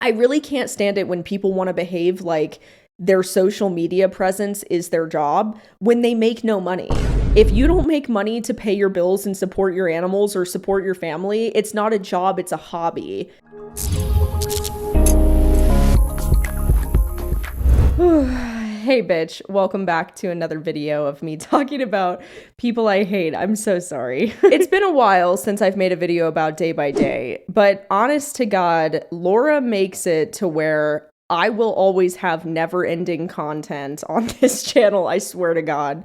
I really can't stand it when people want to behave like their social media presence is their job when they make no money. If you don't make money to pay your bills and support your animals or support your family, it's not a job, it's a hobby. Hey bitch, welcome back to another video of me talking about people I hate. I'm so sorry. It's been a while since I've made a video about day by day, but honest to God, Laura makes it to where I will always have never-ending content on this channel, I swear to God.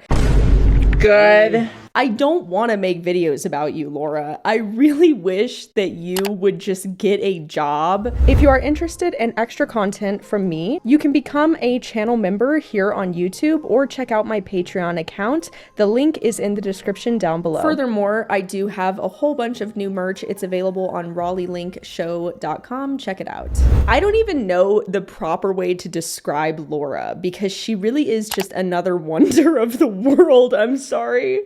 Good. I don't want to make videos about you, Laura. I really wish that you would just get a job. If you are interested in extra content from me, you can become a channel member here on YouTube or check out my Patreon account. The link is in the description down below. Furthermore, I do have a whole bunch of new merch. It's available on raleighlinkshow.com. Check it out. I don't even know the proper way to describe Laura because she really is just another wonder of the world. I'm sorry.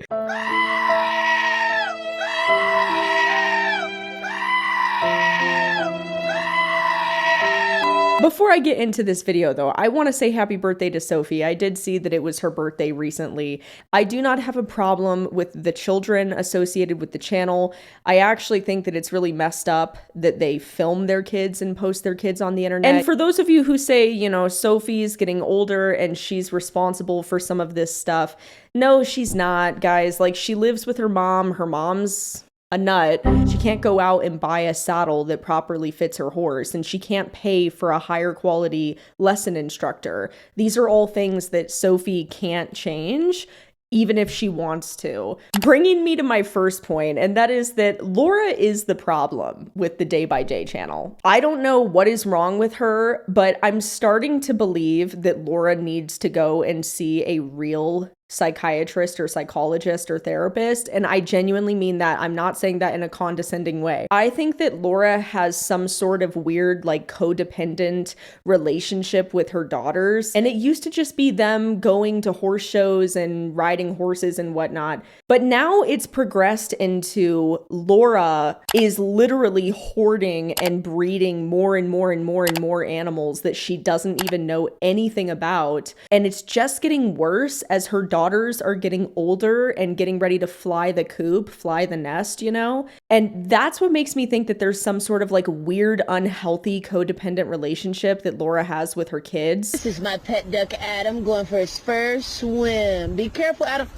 Before I get into this video though, I want to say happy birthday to Sophie. I did see that it was her birthday recently. I do not have a problem with the children associated with the channel. I actually think that it's really messed up that they film their kids and post their kids on the internet. And for those of you who say, you know, Sophie's getting older and she's responsible for some of this stuff, no, she's not, guys. Like, she lives with her mom. Her mom's a nut. She can't go out and buy a saddle that properly fits her horse, and she can't pay for a higher quality lesson instructor. These are all things that Sophie can't change, even if she wants to. Bringing me to my first point, and that is that Laura is the problem with the Day by Day channel. I don't know what is wrong with her, but I'm starting to believe that Laura needs to go and see a real psychiatrist or psychologist or therapist, and I genuinely mean that. I'm not saying that in a condescending way. I think that Laura has some sort of weird, like, codependent relationship with her daughters, and it used to just be them going to horse shows and riding horses and whatnot, but now it's progressed into Laura is literally hoarding and breeding more and more and more and more animals that she doesn't even know anything about, and it's just getting worse as her daughters are getting older and getting ready to fly the coop, fly the nest, you know? And that's what makes me think that there's some sort of like weird, unhealthy, codependent relationship that Laura has with her kids. This is my pet duck, Adam, going for his first swim. Be careful, Adam.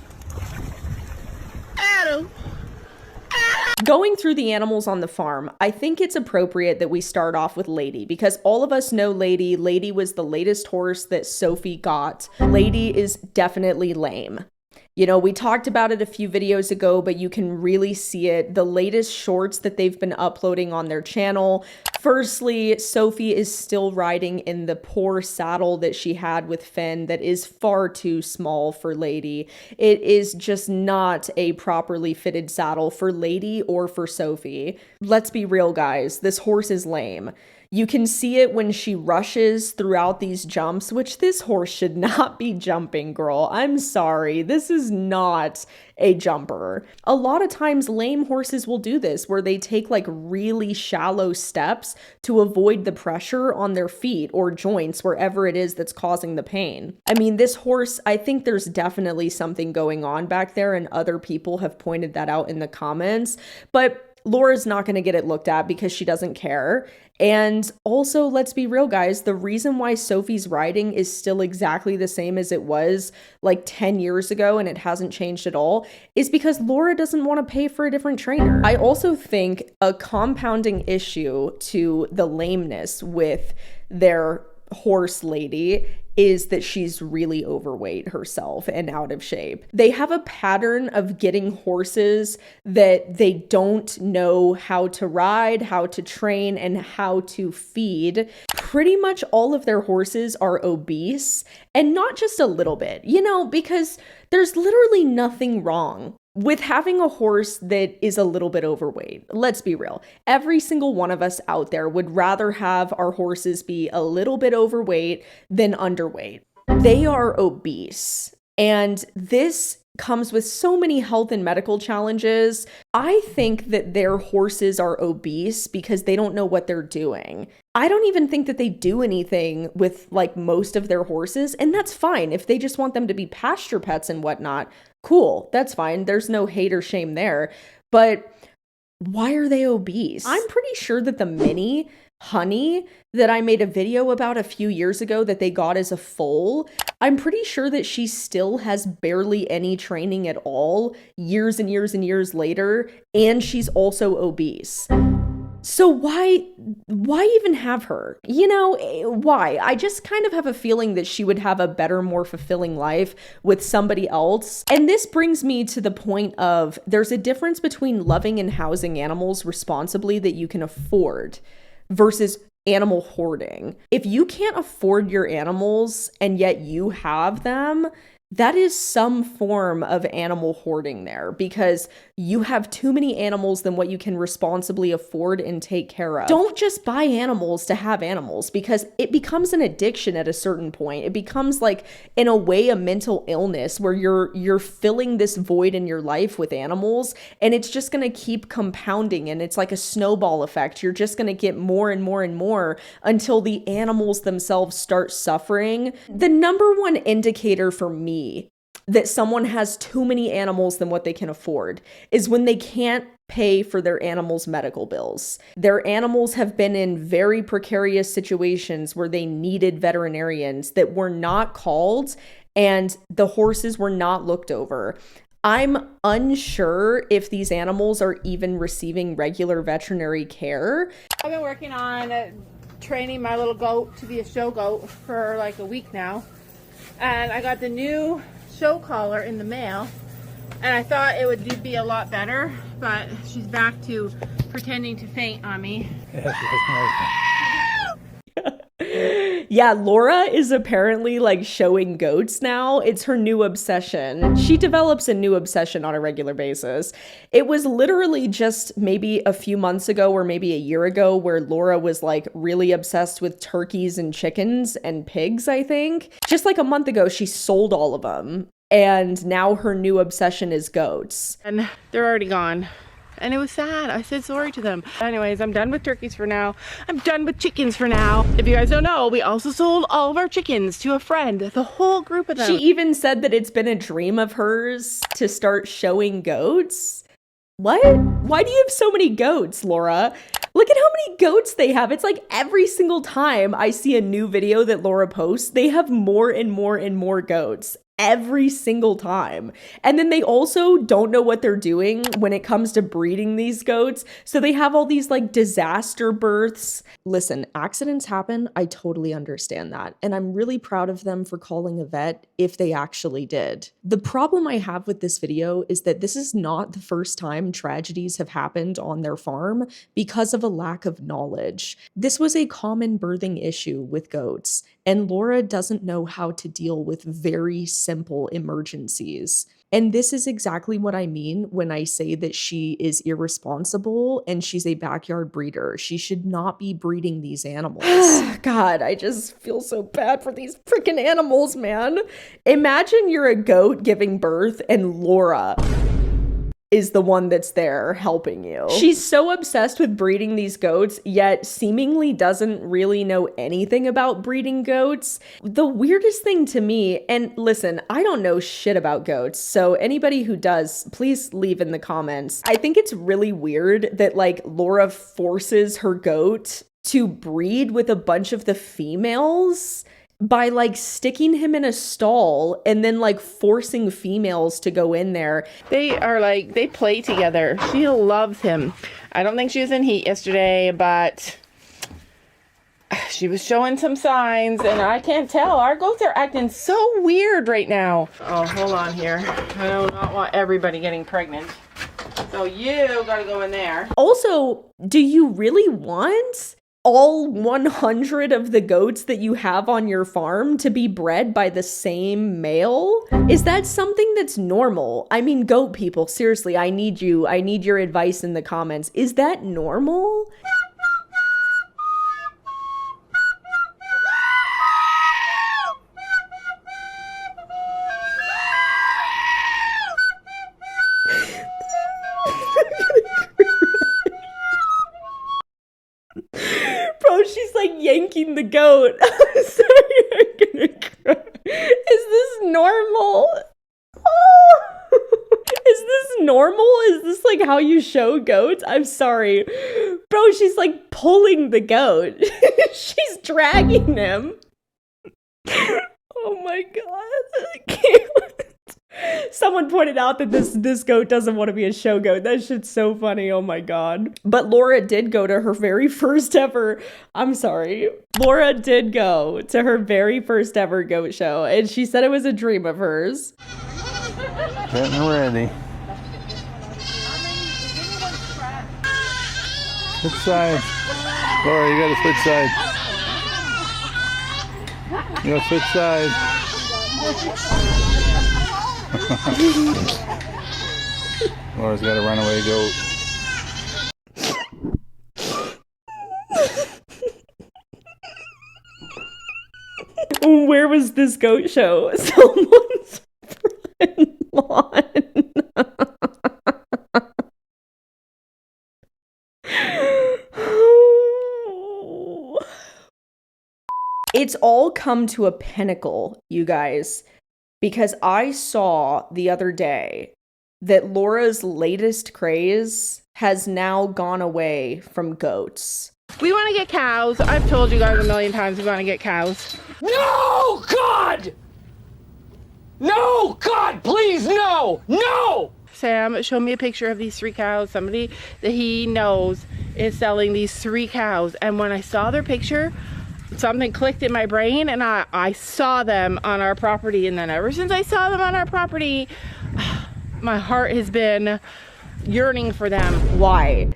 Adam! Going through the animals on the farm, I think it's appropriate that we start off with Lady because all of us know Lady. Lady was the latest horse that Sophie got. Lady is definitely lame. You know, we talked about it a few videos ago, but you can really see it. The latest shorts that they've been uploading on their channel. Firstly, Sophie is still riding in the poor saddle that she had with Finn that is far too small for Lady. It is just not a properly fitted saddle for Lady or for Sophie. Let's be real, guys. This horse is lame. You can see it when she rushes throughout these jumps, which this horse should not be jumping, girl. I'm sorry. This is not a jumper. A lot of times lame horses will do this where they take like really shallow steps to avoid the pressure on their feet or joints, wherever it is that's causing the pain. I mean, this horse, I think there's definitely something going on back there, and other people have pointed that out in the comments, but Laura's not going to get it looked at because she doesn't care. And also, let's be real, guys, the reason why Sophie's riding is still exactly the same as it was like 10 years ago and it hasn't changed at all is because Laura doesn't want to pay for a different trainer. I also think a compounding issue to the lameness with their horse Lady is that she's really overweight herself and out of shape. They have a pattern of getting horses that they don't know how to ride, how to train, and how to feed. Pretty much all of their horses are obese, and not just a little bit, you know, because there's literally nothing wrong with having a horse that is a little bit overweight. Let's be real. Every single one of us out there would rather have our horses be a little bit overweight than underweight. They are obese. And this comes with so many health and medical challenges. I think that their horses are obese because they don't know what they're doing. I don't even think that they do anything with like most of their horses, and that's fine. If they just want them to be pasture pets and whatnot, cool, that's fine. There's no hate or shame there. But why are they obese? I'm pretty sure that the mini honey that I made a video about a few years ago that they got as a foal, I'm pretty sure that she still has barely any training at all years and years and years later, and she's also obese. So why even have her? You know, why? I just kind of have a feeling that she would have a better, more fulfilling life with somebody else. And this brings me to the point of there's a difference between loving and housing animals responsibly that you can afford versus animal hoarding. If you can't afford your animals and yet you have them, that is some form of animal hoarding there, because you have too many animals than what you can responsibly afford and take care of. Don't just buy animals to have animals, because it becomes an addiction at a certain point. It becomes like, in a way, a mental illness where you're filling this void in your life with animals, and it's just going to keep compounding, and it's like a snowball effect. You're just going to get more and more and more until the animals themselves start suffering. The number one indicator for me that someone has too many animals than what they can afford is when they can't pay for their animals' medical bills. Their animals have been in very precarious situations where they needed veterinarians that were not called, and the horses were not looked over. I'm unsure if these animals are even receiving regular veterinary care. I've been working on training my little goat to be a show goat for like a week now. And I got the new show collar in the mail, and I thought it would be a lot better, but she's back to pretending to faint on me. Yeah, Laura is apparently like showing goats now. It's her new obsession. She develops a new obsession on a regular basis. It was literally just maybe a few months ago or maybe a year ago where Laura was like really obsessed with turkeys and chickens and pigs, I think. Just like a month ago, she sold all of them. And now her new obsession is goats. And they're already gone. And it was sad. I said sorry to them. Anyways, I'm done with turkeys for now. I'm done with chickens for now. If you guys don't know, we also sold all of our chickens to a friend. The whole group of them. She even said that it's been a dream of hers to start showing goats. What? Why do you have so many goats, Laura? Look at how many goats they have. It's like every single time I see a new video that Laura posts, they have more and more and more goats. Every single time. And then they also don't know what they're doing when it comes to breeding these goats. So they have all these like disaster births. Listen, accidents happen. I totally understand that. And I'm really proud of them for calling a vet if they actually did. The problem I have with this video is that this is not the first time tragedies have happened on their farm because of a lack of knowledge. This was a common birthing issue with goats, and Laura doesn't know how to deal with very simple emergencies. And this is exactly what I mean when I say that she is irresponsible and she's a backyard breeder. She should not be breeding these animals. God, I just feel so bad for these freaking animals, man. Imagine you're a goat giving birth and Laura is the one that's there helping you. She's so obsessed with breeding these goats, yet seemingly doesn't really know anything about breeding goats. The weirdest thing to me, and listen, I don't know shit about goats, so anybody who does, please leave in the comments. I think it's really weird that like Laura forces her goat to breed with a bunch of the females by like sticking him in a stall and then like forcing females to go in there. They are like, they play together. She loves him. I don't think she was in heat yesterday, but she was showing some signs, and I can't tell. Our goats are acting so weird right now. Oh, hold on here. I do not want everybody getting pregnant. So you gotta go in there. Also, do you really want all 100 of the goats that you have on your farm to be bred by the same male? Is that something that's normal? I mean, goat people, seriously, I need your advice in the comments. Is that normal? goat. I'm sorry, I'm gonna cry. Is this normal? Oh. Is this normal? Is this like how you show goats? I'm sorry. Bro, she's like pulling the goat. She's dragging him. Oh my god. I can't. Someone pointed out that this goat doesn't want to be a show goat. That shit's so funny. Oh my god. But Laura did go to her very first ever. I'm sorry. Laura did go to her very first ever goat show, and she said it was a dream of hers. Getting ready. Which side? Laura, you gotta switch sides. You gotta switch sides. Laura's got a runaway goat. Where was this goat show? Someone's front lawn. It's all come to a pinnacle, you guys, because I saw the other day that Laura's latest craze has now gone away from goats. We want to get cows. I've told you guys a million times we want to get cows. No, God! No, God, please, no! No! Sam, show me a picture of these 3 cows. Somebody that he knows is selling these 3 cows. And when I saw their picture, something clicked in my brain and I saw them on our property. And then ever since I saw them on our property, my heart has been yearning for them. Why?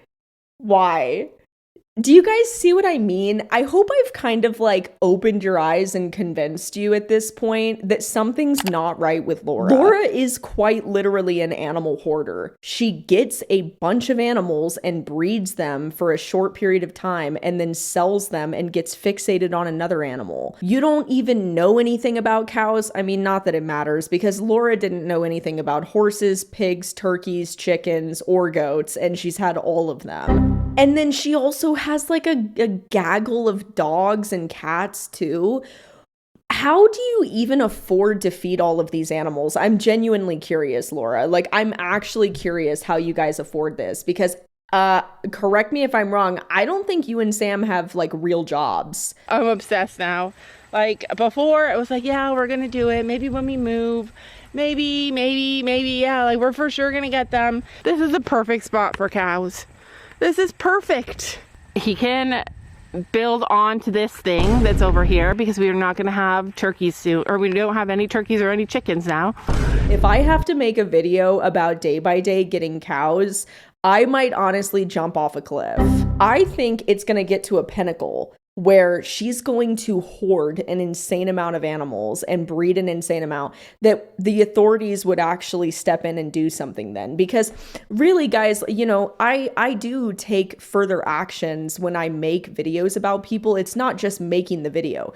Do you guys see what I mean? I hope I've kind of like opened your eyes and convinced you at this point that something's not right with Laura. Laura is quite literally an animal hoarder. She gets a bunch of animals and breeds them for a short period of time and then sells them and gets fixated on another animal. You don't even know anything about cows. I mean, not that it matters, because Laura didn't know anything about horses, pigs, turkeys, chickens, or goats, and she's had all of them. And then she also has like a gaggle of dogs and cats too. How do you even afford to feed all of these animals? I'm genuinely curious, Laura. Like, I'm actually curious how you guys afford this, because correct me if I'm wrong, I don't think you and Sam have like real jobs. I'm obsessed now. Like before it was like, yeah, we're gonna do it. Maybe when we move, maybe, yeah, like we're for sure gonna get them. This is the perfect spot for cows. This is perfect. He can build onto this thing that's over here because we are not going to have turkeys soon, or we don't have any turkeys or any chickens now. If I have to make a video about day by day getting cows, I might honestly jump off a cliff. I think it's going to get to a pinnacle where she's going to hoard an insane amount of animals and breed an insane amount that the authorities would actually step in and do something then. Because really, guys, you know, I do take further actions when I make videos about people. It's not just making the video.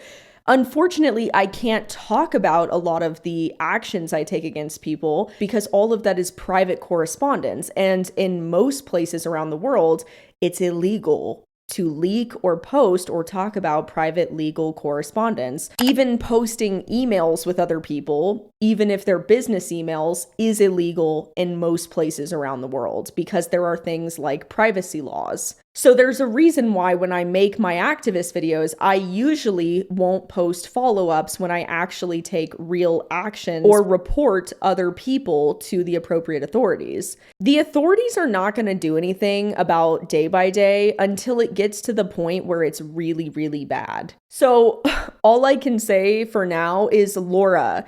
Unfortunately, I can't talk about a lot of the actions I take against people because all of that is private correspondence. And in most places around the world, it's illegal to leak or post or talk about private legal correspondence. Even posting emails with other people, even if they're business emails, is illegal in most places around the world because there are things like privacy laws. So there's a reason why when I make my activist videos, I usually won't post follow-ups when I actually take real action or report other people to the appropriate authorities. The authorities are not going to do anything about day by day until it gets to the point where it's really, really bad. So all I can say for now is, Laura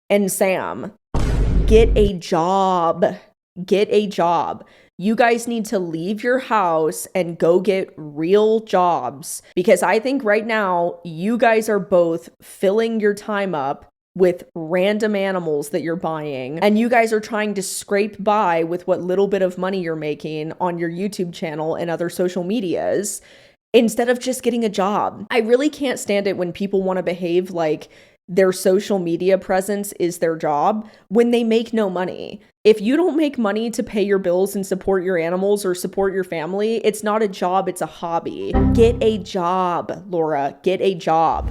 and Sam, get a job. Get a job. You guys need to leave your house and go get real jobs, because I think right now you guys are both filling your time up with random animals that you're buying, and you guys are trying to scrape by with what little bit of money you're making on your YouTube channel and other social medias instead of just getting a job. I really can't stand it when people want to behave like their social media presence is their job when they make no money. If you don't make money to pay your bills and support your animals or support your family, it's not a job, it's a hobby. Get a job, Laura, get a job.